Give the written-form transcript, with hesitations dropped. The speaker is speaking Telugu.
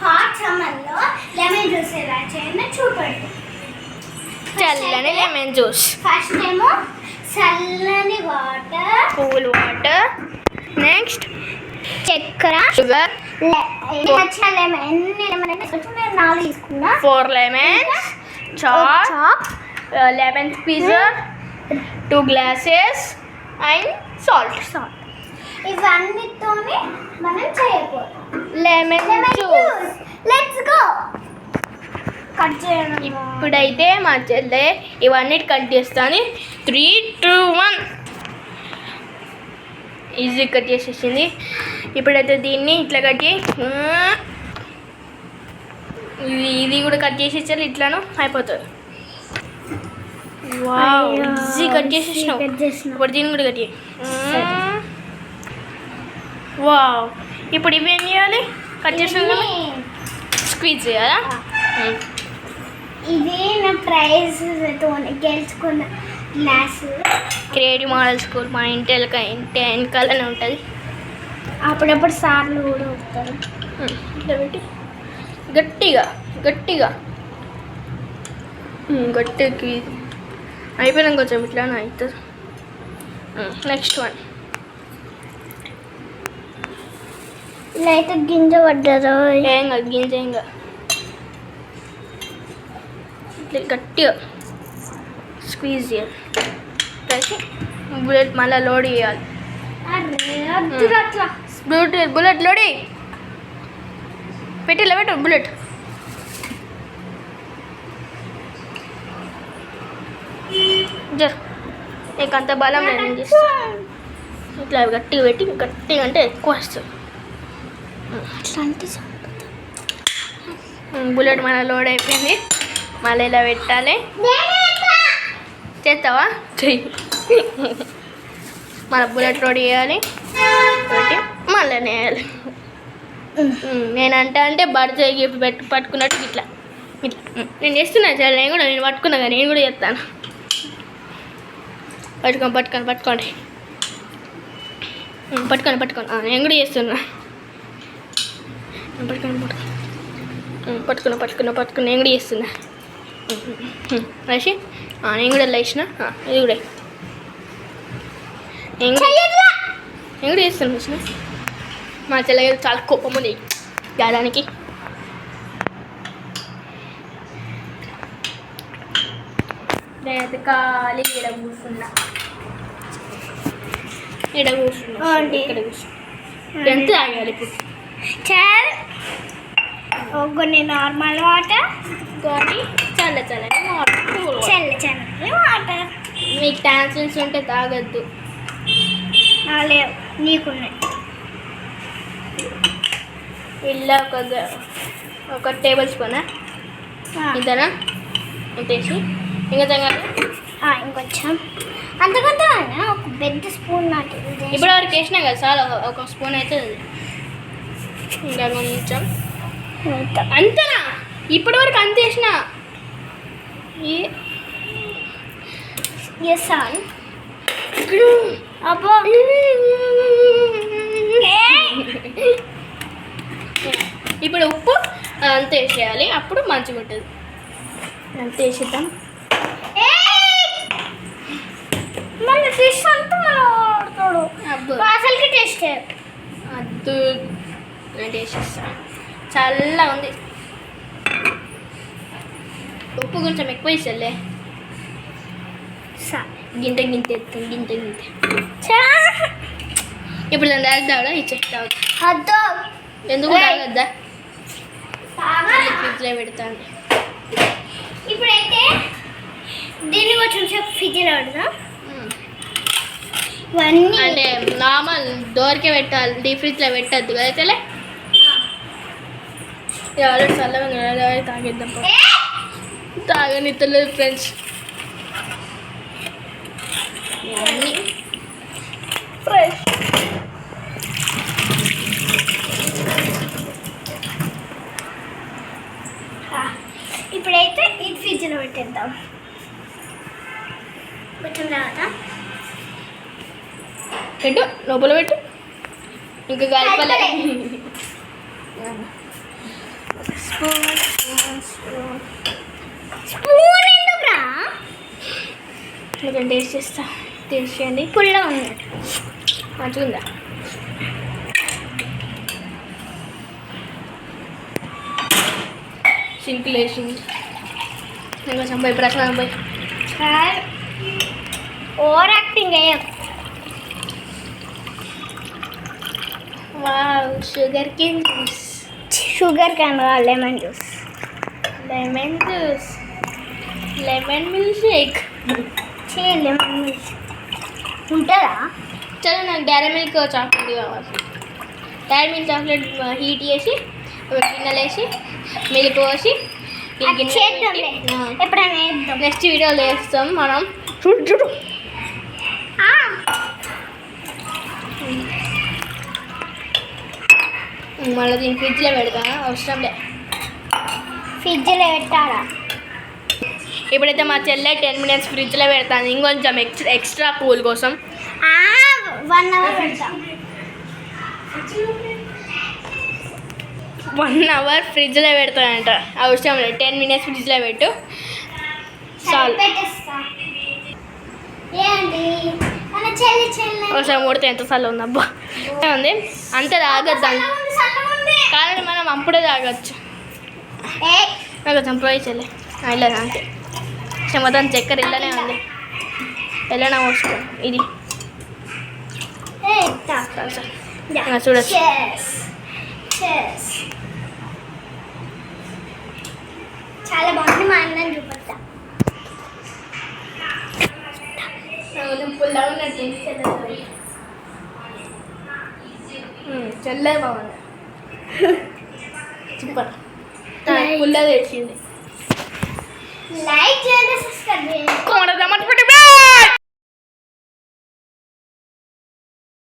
హాట్ సమ్మర్లో లెమన్ జ్యూస్ ఎలా చేయాలో చూడండి. చల్లని లెమన్ జ్యూస్. ఫస్ట్ ఏమో చల్లని వాటర్, కూల్ వాటర్, నెక్స్ట్ చక్కెర, షుగర్, ఎన్ని లెమన్ అంటే 4 తీసుకున్నా. 4 lemons, chalk, lemon squeezer, 2 glasses and salt. ఇవన్నీతోనే మనం చేయబోతాం lemon juice. Let's go. Cut చేయడం. ఇప్పుడైతే మా చెల్లె ఇవన్నీ కట్ చేస్తాను. 3, 2, 1 ఈజీ కట్ చేసేసింది. ఇప్పుడైతే దీన్ని ఇట్లా కట్టి ఇది కూడా కట్ చేసేసారు. ఇట్లాను అయిపోతుంది. వావ్, ఈజీ కట్ చేసేసినావు. ఇప్పుడు దీన్ని కూడా కట్ చేయి. వావ్, ఇప్పుడు ఇవి ఏం చేయాలి? కట్ చేసిన స్క్వీజ్ చేయాలా? ఇది నా ప్రైజ్ గెలుచుకున్న గ్లాసు. క్రియేటివ్ మోడల్ స్కూల్ మా ఇంటి వెనకాలనే ఉంటుంది. అప్పుడప్పుడు సార్లు కూడా వస్తారు. ఇట్లా పెట్టి గట్టిగా గట్టిగా గట్టికి అయిపోయినాక కొంచెం ఇట్లానే అవుతుంది. Next one. ఇలా అయితే గింజ పడ్డదు. ఏం కాదు, గింజ ఏం కాదు. ఇట్లా గట్టిగా స్క్వీజ్ చేయాలి. కలిసి బుల్లెట్ మళ్ళీ లోడ్ చేయాలి. అట్లా బుల్లెట్ లోడి పెట్టి ఇలా పెట్టు. బుల్లెట్ జర్ నీకు అంత బలం లేదు. నేను చేస్తాను. ఇట్లా గట్టిగా పెట్టి గట్టిగా అంటే ఎక్కువ వస్తుంది. బుల్లెట్ మన లోడ్ అయిపోయింది. మళ్ళీ ఇలా పెట్టాలి. చేస్తావా? చెయ్యి. మన బుల్లెట్ లోడ్ చేయాలి. పెట్టి మళ్ళీ వేయాలి. నేనంటే అంటే బర్త్డే గిఫ్ట్ పట్టుకున్నట్టు ఇట్లా ఇట్లా నేను చేస్తున్నాను సార్. నేను పట్టుకున్నా కానీ నేను కూడా చేస్తాను. పట్టుకోండి పట్టుకోండి నేను కూడా చేస్తున్నా. పట్టుకున్నా నేను కూడా చేస్తున్నా. రాసి నేను కూడా లేచిన. ఇది కూడా నేను కూడా చేస్తాను. వచ్చిన మా చెల్లె చాలా కోపం ఉంది గాడానికి. నేనైతే ఖాళీ ఇక్కడ కూర్చున్నా. ఇక్కడ ఎంత తాగాలి ఇప్పుడు? కొన్ని నార్మల్ వాటర్, కొన్ని చల్లని వాటర్. మీకు టాన్సిల్స్ ఉంటే తాగద్దు. లేవు, నీకున్నాయి. ఇలా ఒక టేబుల్ స్పూనా ఇంతనా ఇంతేసి ఇంకా తగ్గాలి. ఇంకొంచెం అంతకంటే ఒక పెద్ద స్పూన్ నాటి. ఇప్పుడు వరకు వేసినా కదా చాలా, ఒక స్పూన్ అయితే ఇంకా కొంచెం అంతనా. ఇప్పటి వరకు అంత వేసిన. అబ్బో, ఇప్పుడు ఉప్పు అంత వేసేయాలి. అప్పుడు మంచిగా ఉంటుంది. అంత వేసేద్దాం. మళ్ళీ ఫిష్ అంతా అసలుకి టేస్ట్ అద్దు. నేను వేసేస్తా. చల్లగా ఉంది. ఉప్పు కొంచెం ఎక్కువ వేసేలే. గింత ఎత్తుంది. గింత ఇప్పుడు దాన్ని తాగుతాడా? ఇచ్చేస్తావు. అద్దు. ఎందుకు తాగద్దా? ఫ్రిడ్జ్లో పెడతాను. ఇప్పుడైతే దీన్ని కొంచెం సేపు ఫ్రిడ్జ్లో పెడదాం. ఇవన్నీ అంటే నార్మల్ డోర్కే పెట్టాలి, డీప్ ఫ్రిడ్జ్లో పెట్టద్దు కదా. అయితే ఆల్రెడీ చల్లగా తాగేద్దాం. తాగనిత్తలేదు ఫ్రెండ్స్. ఫ్రెష్ ఇప్పుడైతే ఇది ఫ్రిడ్జ్లో పెట్టేద్దాం. కొంచెం తర్వాత పెట్టు, లోపల పెట్టు. ఇంకా కలపలే. స్పూన్ ఎందుకురా? కొంచెం టేస్ట్ చేస్తా. టేస్ట్ చేయండి. పుల్ల ఉంది. మంచిగా ఉందా? సింపుల్ వేసింది. ఇంకా సంబాయి ప్రసాదం పోయి సార్ ఓవర్ యాక్టింగ్ అయ్యా. Wow, sugar cane juice. Sugar cane lemon juice. Lemon juice, lemon milk shake. Lemon milk ఉంటుందా? చలో, నాకు డైరీ మిల్క్ చాక్లెట్ కావాలి. డైరీ మిల్క్ చాక్లెట్ హీట్ చేసి గిన్నెలు వేసి మిల్క్ పోసి అది చేద్దాంలే. ఎప్పుడైనా వేద్దాం. నెక్స్ట్ వీడియోలో వేస్తాం మనం. చూడు చూడు. మళ్ళీ దీన్ని ఫ్రిడ్జ్లో పెడతా, అవసరం లే. ఫ్రిడ్జ్లో పెట్టాలా? ఇప్పుడైతే మా చెల్లె 10 minutes ఫ్రిడ్జ్లో పెడతాను, ఇంకొంచెం ఎక్స్ట్రా కూల్ కోసం. 1 hour పెడతా. 1 hour ఫ్రిడ్జ్లో పెడతానంట. అవసరం లేదు, 10 minutes ఫ్రిడ్జ్లో పెట్టు చాలు. పెట్టేస్తా. ఏంటి మన చెల్లి ఒకసారి మూడితే ఎంత సార్లు ఉంది అబ్బా ఉంది. అంతే తాగద్దు కానీ మనం అప్పుడే తాగొచ్చు. నాకు కొంచెం పోయించలే ఇలా అంతే. మొత్తం చక్కెర ఇళ్ళనే ఉంది. వెళ్ళనా వస్తుంది ఇది చూడచ్చు. చాలా బాగుంది. మా అన్నం చూపిస్తా. పుల్లగా ఉన్నట్టు చల్లగా బాగుంది. సూపర్. పుల్లగా తెచ్చింది. లైక్ చేయండి, సబ్స్క్రైబ్ చేయండి.